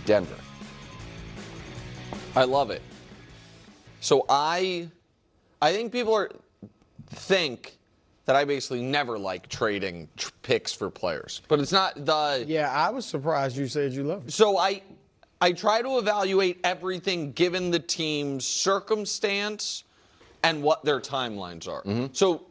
Denver. I love it. So I think people think that I basically never like trading picks for players, but it's not the. Yeah, I was surprised you said you love it. So I try to evaluate everything given the team's circumstance and what their timelines are. So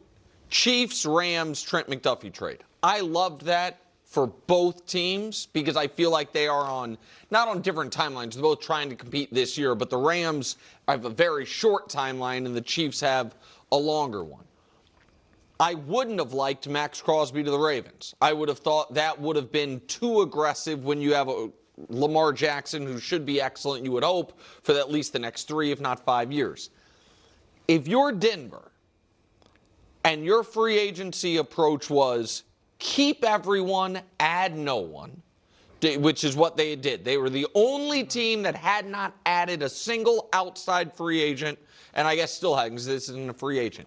Chiefs, Rams, Trent McDuffie trade. I loved that for both teams because I feel like they are not on different timelines. They're both trying to compete this year, but the Rams have a very short timeline and the Chiefs have a longer one. I wouldn't have liked Max Crosby to the Ravens. I would have thought that would have been too aggressive when you have a Lamar Jackson who should be excellent, you would hope, for at least the next 3, if not 5 years. If you're Denver and your free agency approach was keep everyone, add no one, which is what they did. They were the only team that had not added a single outside free agent, and I guess still hadn't because this isn't a free agent.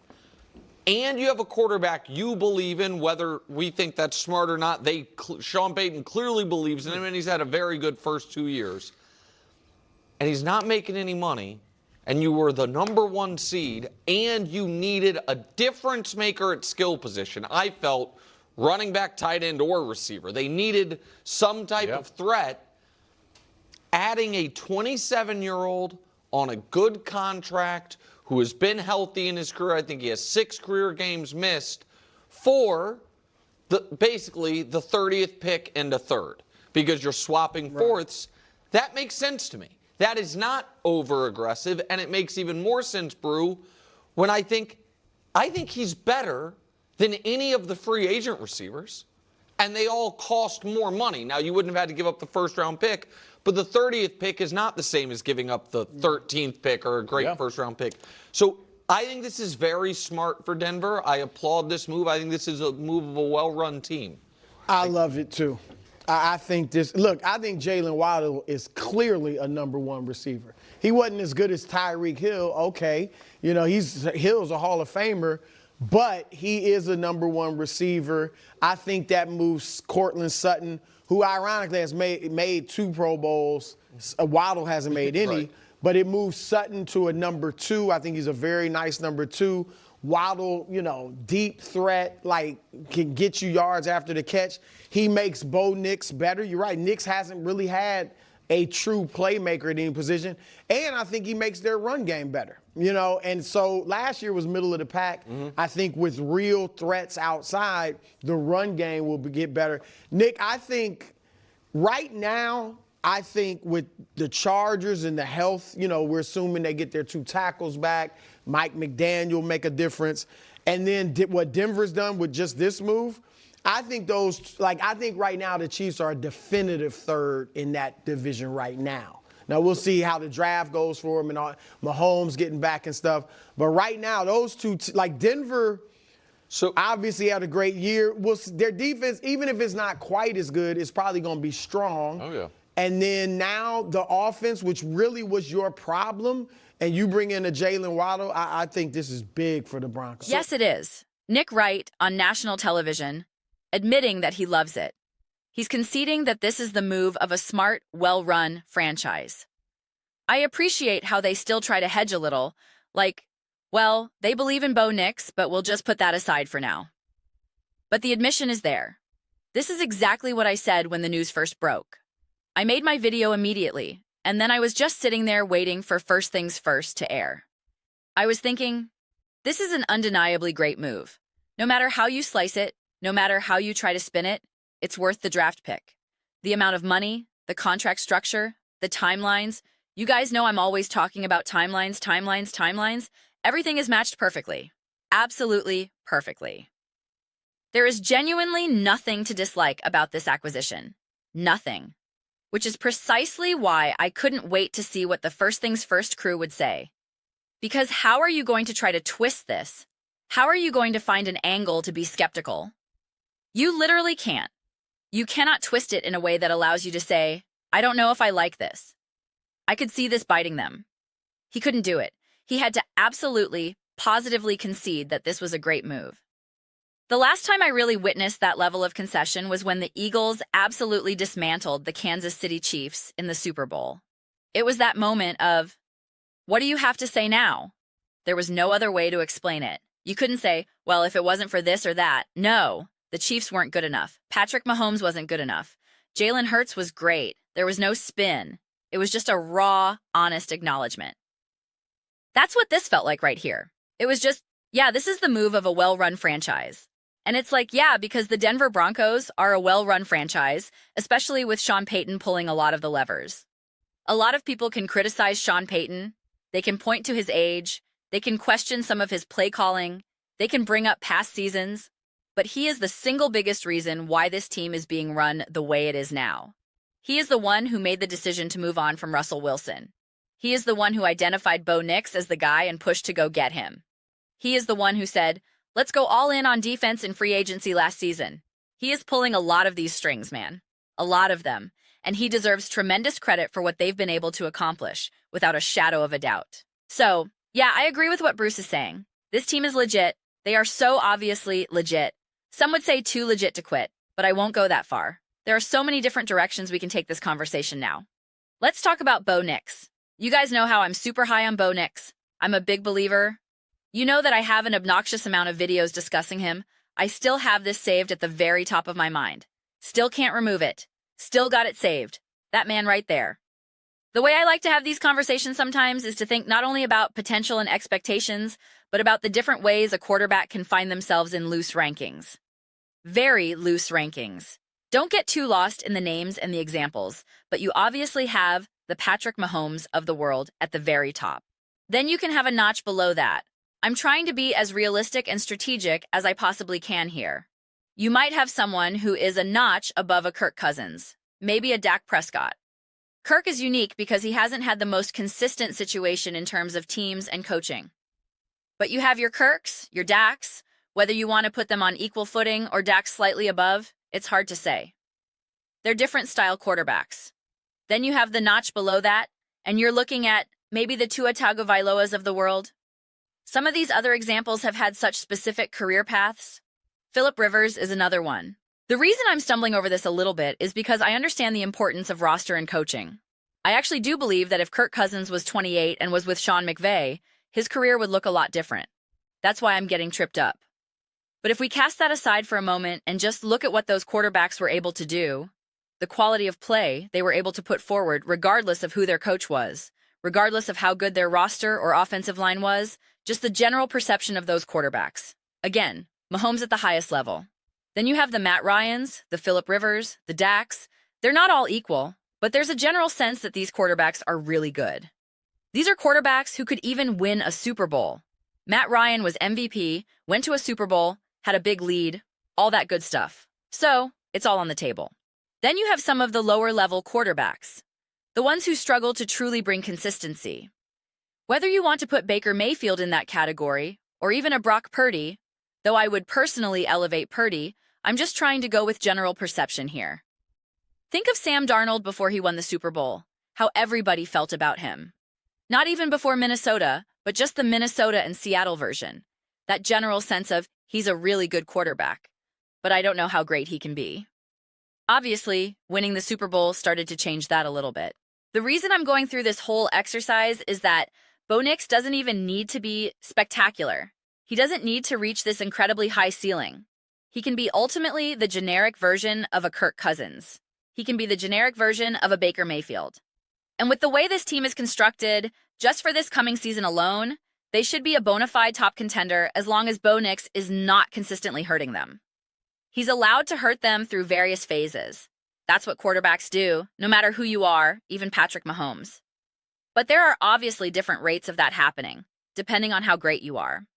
And you have a quarterback you believe in, whether we think that's smart or not. Sean Payton clearly believes in him, and he's had a very good first 2 years. And he's not making any money, and you were the #1 seed, and you needed a difference maker at skill position. I felt running back, tight end, or receiver. They needed some type of threat. Adding a 27-year-old on a good contract who has been healthy in his career. I think he has 6 career games missed for basically the 30th pick and a third because you're swapping fourths. That makes sense to me. That is not over-aggressive, and it makes even more sense, Brew, when I think he's better than any of the free agent receivers, and they all cost more money. Now, you wouldn't have had to give up the first-round pick, but the 30th pick is not the same as giving up the 13th pick or a great first-round pick. So I think this is very smart for Denver. I applaud this move. I think this is a move of a well-run team. I love it, too. I think I think Jalen Waddle is clearly a #1 receiver. He wasn't as good as Tyreek Hill. Okay. Hill's a Hall of Famer, but he is a #1 receiver. I think that moves Cortland Sutton, who ironically has made 2 Pro Bowls. Waddle hasn't made any, but it moves Sutton to a #2. I think he's a very nice #2. Waddle, deep threat, can get you yards after the catch. He makes Bo Nix better. You're right. Nix hasn't really had a true playmaker at any position. And I think he makes their run game better, And so last year was middle of the pack. I think with real threats outside, the run game will get better. Nick, I think right now, with the Chargers and the health, we're assuming they get their 2 tackles back. Mike McDaniel make a difference. And then what Denver's done with just this move, I think right now the Chiefs are a definitive third in that division right now. Now, we'll see how the draft goes for them and all, Mahomes getting back and stuff. But right now, those two, Denver obviously had a great year. Their defense, even if it's not quite as good, is probably going to be strong. Oh, yeah. And then now the offense, which really was your problem, and you bring in a Jalen Waddle, I think this is big for the Broncos. Yes, it is. Nick Wright on national television admitting that he loves it. He's conceding that this is the move of a smart, well-run franchise. I appreciate how they still try to hedge a little, they believe in Bo Nix, but we'll just put that aside for now. But the admission is there. This is exactly what I said when the news first broke. I made my video immediately, and then I was just sitting there waiting for First Things First to air. I was thinking, this is an undeniably great move. No matter how you slice it, no matter how you try to spin it, it's worth the draft pick. The amount of money, the contract structure, the timelines. You guys know I'm always talking about timelines. Everything is matched perfectly. Absolutely perfectly. There is genuinely nothing to dislike about this acquisition. Nothing. Which is precisely why I couldn't wait to see what the First Things First crew would say. Because how are you going to try to twist this? How are you going to find an angle to be skeptical? You literally can't. You cannot twist it in a way that allows you to say, I don't know if I like this. I could see this biting them. He couldn't do it. He had to absolutely, positively concede that this was a great move. The last time I really witnessed that level of concession was when the Eagles absolutely dismantled the Kansas City Chiefs in the Super Bowl. It was that moment of, what do you have to say now? There was no other way to explain it. You couldn't say, well, if it wasn't for this or that. No, the Chiefs weren't good enough. Patrick Mahomes wasn't good enough. Jalen Hurts was great. There was no spin. It was just a raw, honest acknowledgement. That's what this felt like right here. It was just, yeah, this is the move of a well-run franchise. And it's like, yeah, because the Denver Broncos are a well-run franchise, especially with Sean Payton pulling a lot of the levers. A lot of people can criticize Sean Payton. They can point to his age. They can question some of his play calling. They can bring up past seasons. But he is the single biggest reason why this team is being run the way it is now. He is the one who made the decision to move on from Russell Wilson. He is the one who identified Bo Nix as the guy and pushed to go get him. He is the one who said, let's go all in on defense in free agency last season. He is pulling a lot of these strings, man. A lot of them. And he deserves tremendous credit for what they've been able to accomplish, without a shadow of a doubt. So, yeah, I agree with what Bruce is saying. This team is legit. They are so obviously legit. Some would say too legit to quit, but I won't go that far. There are so many different directions we can take this conversation now. Let's talk about Bo Nix. You guys know how I'm super high on Bo Nix. I'm a big believer. You know that I have an obnoxious amount of videos discussing him. I still have this saved at the very top of my mind. Still can't remove it. Still got it saved. That man right there. The way I like to have these conversations sometimes is to think not only about potential and expectations, but about the different ways a quarterback can find themselves in loose rankings. Very loose rankings. Don't get too lost in the names and the examples, but you obviously have the Patrick Mahomes of the world at the very top. Then you can have a notch below that. I'm trying to be as realistic and strategic as I possibly can here. You might have someone who is a notch above a Kirk Cousins, maybe a Dak Prescott. Kirk is unique because he hasn't had the most consistent situation in terms of teams and coaching. But you have your Kirks, your Daks, whether you want to put them on equal footing or Dak slightly above, it's hard to say. They're different style quarterbacks. Then you have the notch below that, and you're looking at maybe the Tua Tagovailoas of the world. Some of these other examples have had such specific career paths. Phillip Rivers is another one. The reason I'm stumbling over this a little bit is because I understand the importance of roster and coaching. I actually do believe that if Kirk Cousins was 28 and was with Sean McVay, his career would look a lot different. That's why I'm getting tripped up. But if we cast that aside for a moment and just look at what those quarterbacks were able to do, the quality of play they were able to put forward regardless of who their coach was, regardless of how good their roster or offensive line was, just the general perception of those quarterbacks. Again, Mahomes at the highest level. Then you have the Matt Ryans, the Phillip Rivers, the Daks. They're not all equal, but there's a general sense that these quarterbacks are really good. These are quarterbacks who could even win a Super Bowl. Matt Ryan was MVP, went to a Super Bowl, had a big lead, all that good stuff. So, it's all on the table. Then you have some of the lower-level quarterbacks, the ones who struggle to truly bring consistency. Whether you want to put Baker Mayfield in that category, or even a Brock Purdy, though I would personally elevate Purdy, I'm just trying to go with general perception here. Think of Sam Darnold before he won the Super Bowl, how everybody felt about him. Not even before Minnesota, but just the Minnesota and Seattle version. That general sense of, he's a really good quarterback, but I don't know how great he can be. Obviously, winning the Super Bowl started to change that a little bit. The reason I'm going through this whole exercise is that Bo Nix doesn't even need to be spectacular. He doesn't need to reach this incredibly high ceiling. He can be ultimately the generic version of a Kirk Cousins. He can be the generic version of a Baker Mayfield. And with the way this team is constructed, just for this coming season alone, they should be a bona fide top contender as long as Bo Nix is not consistently hurting them. He's allowed to hurt them through various phases. That's what quarterbacks do, no matter who you are, even Patrick Mahomes. But there are obviously different rates of that happening, depending on how great you are.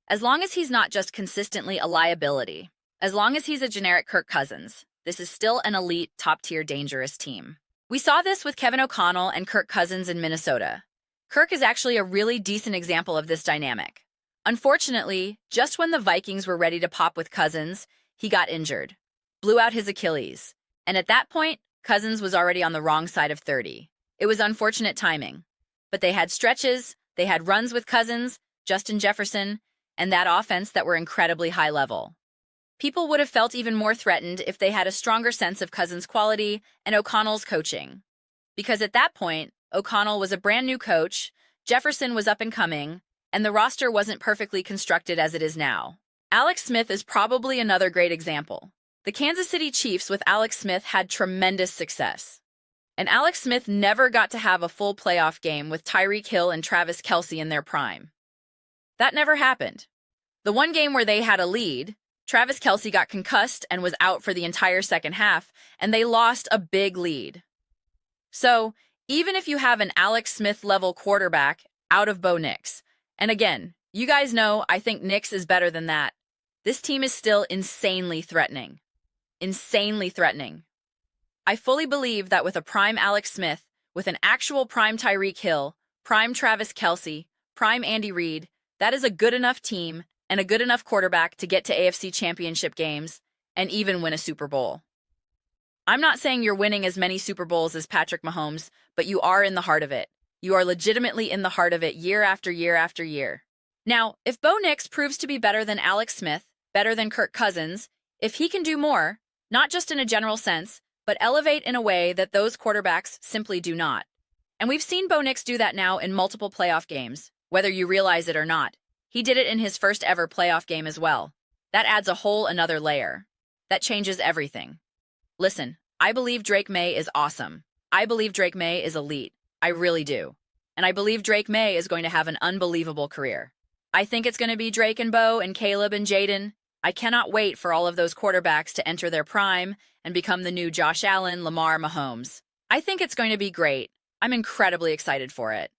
As long as he's not just consistently a liability, as long as he's a generic Kirk Cousins, this is still an elite, top-tier, dangerous team. We saw this with Kevin O'Connell and Kirk Cousins in Minnesota. Kirk is actually a really decent example of this dynamic. Unfortunately, just when the Vikings were ready to pop with Cousins, he got injured, blew out his Achilles, and at that point, Cousins was already on the wrong side of 30. It was unfortunate timing, but they had stretches, they had runs with Cousins, Justin Jefferson, and that offense that were incredibly high level. people would have felt even more threatened if they had a stronger sense of Cousins' quality and O'Connell's coaching. Because at that point, O'Connell was a brand new coach, Jefferson was up and coming, and the roster wasn't perfectly constructed as it is now. Alex Smith is probably another great example. The Kansas City Chiefs with Alex Smith had tremendous success. And Alex Smith never got to have a full playoff game with Tyreek Hill and Travis Kelce in their prime. That never happened. The one game where they had a lead, Travis Kelce got concussed and was out for the entire second half, and they lost a big lead. So, even if you have an Alex Smith-level quarterback out of Bo Nix, and again, you guys know I think Nix is better than that, this team is still insanely threatening. Insanely threatening. I fully believe that with a prime Alex Smith, with an actual prime Tyreek Hill, prime Travis Kelce, prime Andy Reid, that is a good enough team and a good enough quarterback to get to AFC Championship games and even win a Super Bowl. I'm not saying you're winning as many Super Bowls as Patrick Mahomes, but you are in the heart of it. You are legitimately in the heart of it year after year after year. Now, if Bo Nix proves to be better than Alex Smith, better than Kirk Cousins, if he can do more, not just in a general sense, but elevate in a way that those quarterbacks simply do not. And we've seen Bo Nix do that now in multiple playoff games, whether you realize it or not. He did it in his first ever playoff game as well. That adds a whole another layer. That changes everything. Listen, I believe Drake May is awesome. I believe Drake May is elite. I really do. And I believe Drake May is going to have an unbelievable career. I think it's going to be Drake and Bo and Caleb and Jaden. I cannot wait for all of those quarterbacks to enter their prime and become the new Josh Allen, Lamar, Mahomes. I think it's going to be great. I'm incredibly excited for it.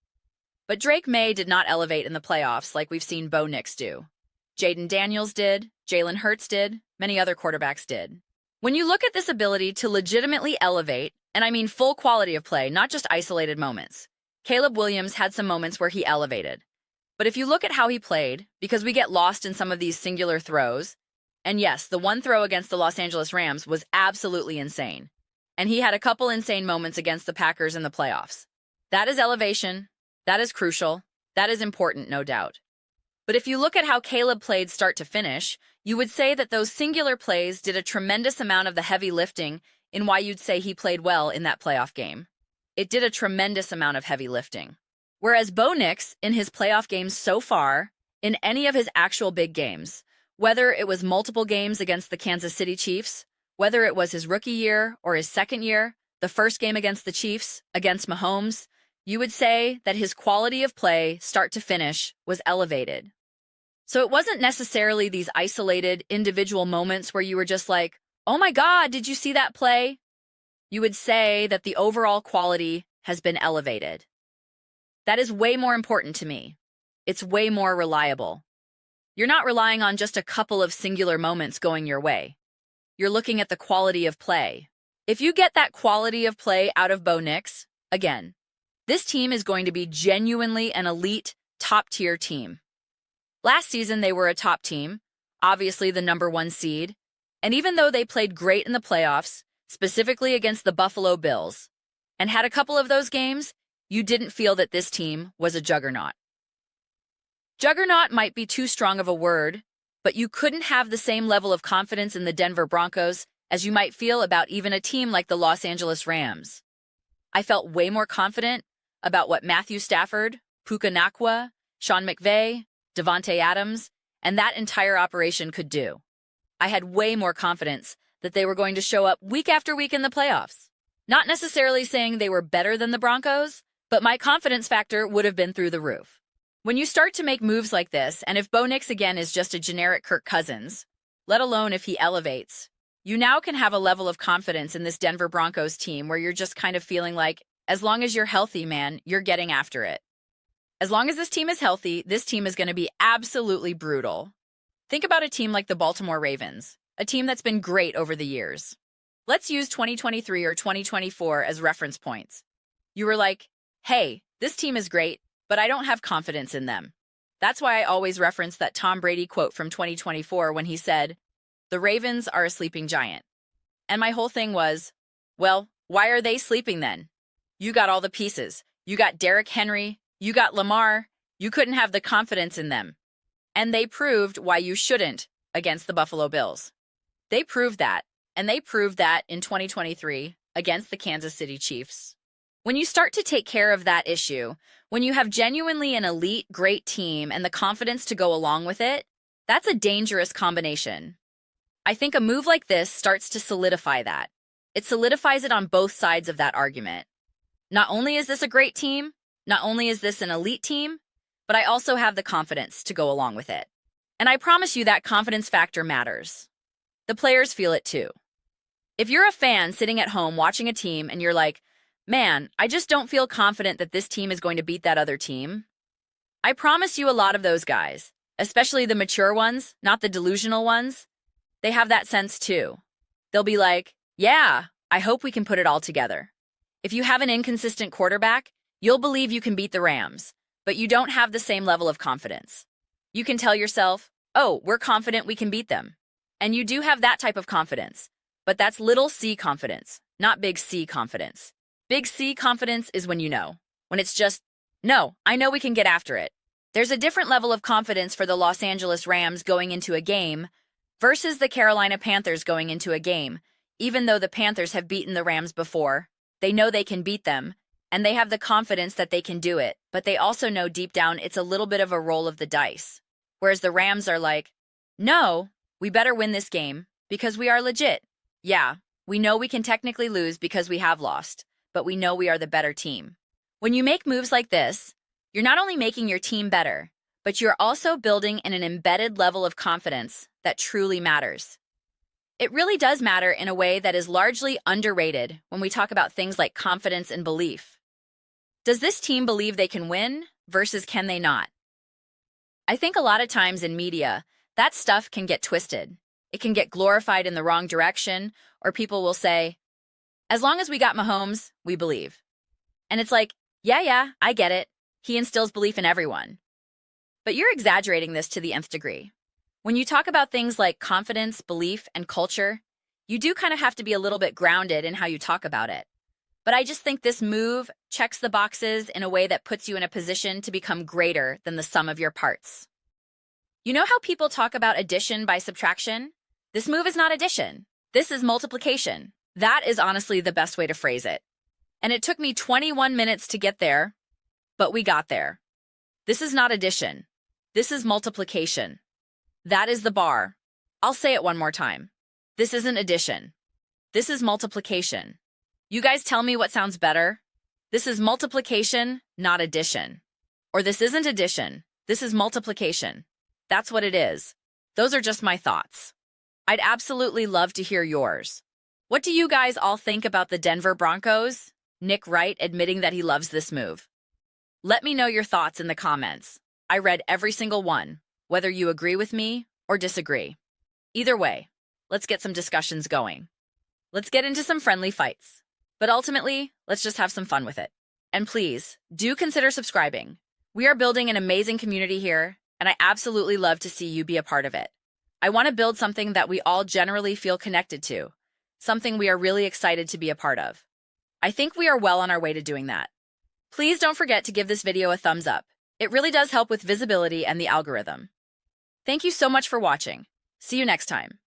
But Drake May did not elevate in the playoffs like we've seen Bo Nix do. Jaden Daniels did, Jalen Hurts did, many other quarterbacks did. When you look at this ability to legitimately elevate, and I mean full quality of play, not just isolated moments, Caleb Williams had some moments where he elevated. But if you look at how he played, because we get lost in some of these singular throws, and yes, the one throw against the Los Angeles Rams was absolutely insane. And he had a couple insane moments against the Packers in the playoffs. That is elevation. That is crucial. That is important, no doubt. But if you look at how Caleb played start to finish, you would say that those singular plays did a tremendous amount of the heavy lifting in why you'd say he played well in that playoff game. It did a tremendous amount of heavy lifting. Whereas Bo Nix, in his playoff games so far, in any of his actual big games, whether it was multiple games against the Kansas City Chiefs, whether it was his rookie year or his second year, the first game against the Chiefs, against Mahomes, you would say that his quality of play, start to finish, was elevated. So it wasn't necessarily these isolated, individual moments where you were just like, oh my God, did you see that play? You would say that the overall quality has been elevated. That is way more important to me. It's way more reliable. You're not relying on just a couple of singular moments going your way. You're looking at the quality of play. If you get that quality of play out of Bo Nix, again, this team is going to be genuinely an elite, top-tier team. Last season, they were a top team, obviously the #1 seed, and even though they played great in the playoffs, specifically against the Buffalo Bills, and had a couple of those games, you didn't feel that this team was a juggernaut. Juggernaut might be too strong of a word, but you couldn't have the same level of confidence in the Denver Broncos as you might feel about even a team like the Los Angeles Rams. I felt way more confident about what Matthew Stafford, Puka Nacua, Sean McVay, Devontae Adams, and that entire operation could do. I had way more confidence that they were going to show up week after week in the playoffs. Not necessarily saying they were better than the Broncos, but my confidence factor would have been through the roof. When you start to make moves like this, and if Bo Nix again is just a generic Kirk Cousins, let alone if he elevates, you now can have a level of confidence in this Denver Broncos team where you're just kind of feeling like, as long as you're healthy, man, you're getting after it. As long as this team is healthy, this team is going to be absolutely brutal. Think about a team like the Baltimore Ravens, a team that's been great over the years. Let's use 2023 or 2024 as reference points. You were like, hey, this team is great, but I don't have confidence in them. That's why I always reference that Tom Brady quote from 2024 when he said, the Ravens are a sleeping giant. And my whole thing was, well, why are they sleeping then? You got all the pieces. You got Derrick Henry. You got Lamar. You couldn't have the confidence in them. And they proved why you shouldn't against the Buffalo Bills. They proved that, and they proved that in 2023 against the Kansas City Chiefs. When you start to take care of that issue, when you have genuinely an elite, great team and the confidence to go along with it, that's a dangerous combination. I think a move like this starts to solidify that. It solidifies it on both sides of that argument. Not only is this a great team, not only is this an elite team, but I also have the confidence to go along with it. And I promise you that confidence factor matters. The players feel it too. If you're a fan sitting at home watching a team and you're like, man, I just don't feel confident that this team is going to beat that other team, I promise you a lot of those guys, especially the mature ones, not the delusional ones, they have that sense too. They'll be like, yeah, I hope we can put it all together. If you have an inconsistent quarterback, you'll believe you can beat the Rams, but you don't have the same level of confidence. You can tell yourself, oh, we're confident we can beat them. And you do have that type of confidence, but that's little c confidence, not big C confidence. Big C confidence is when you know, when it's just, no, I know we can get after it. There's a different level of confidence for the Los Angeles Rams going into a game versus the Carolina Panthers going into a game. Even though the Panthers have beaten the Rams before, they know they can beat them, and they have the confidence that they can do it, but they also know deep down it's a little bit of a roll of the dice. Whereas the Rams are like, no, we better win this game because we are legit. Yeah, we know we can technically lose because we have lost, but we know we are the better team. When you make moves like this, you're not only making your team better, but you're also building in an embedded level of confidence that truly matters. It really does matter in a way that is largely underrated when we talk about things like confidence and belief. Does this team believe they can win versus can they not? I think a lot of times in media, that stuff can get twisted. It can get glorified in the wrong direction, or people will say, as long as we got Mahomes, we believe. And it's like, yeah, I get it. He instills belief in everyone. But you're exaggerating this to the nth degree. When you talk about things like confidence, belief, and culture, you do kind of have to be a little bit grounded in how you talk about it. But I just think this move checks the boxes in a way that puts you in a position to become greater than the sum of your parts. You know how people talk about addition by subtraction? This move is not addition. This is multiplication. That is honestly the best way to phrase it. And it took me 21 minutes to get there, but we got there. This is not addition. This is multiplication. That is the bar. I'll say it one more time. This isn't addition. This is multiplication. You guys tell me what sounds better. This is multiplication, not addition. Or this isn't addition. This is multiplication. That's what it is. Those are just my thoughts. I'd absolutely love to hear yours. What do you guys all think about the Denver Broncos? Nick Wright admitting that he loves this move. Let me know your thoughts in the comments. I read every single one, whether you agree with me or disagree. Either way, let's get some discussions going. Let's get into some friendly fights. But ultimately, let's just have some fun with it. And please, do consider subscribing. We are building an amazing community here, and I absolutely love to see you be a part of it. I want to build something that we all generally feel connected to, something we are really excited to be a part of. I think we are well on our way to doing that. Please don't forget to give this video a thumbs up. It really does help with visibility and the algorithm. Thank you so much for watching. See you next time.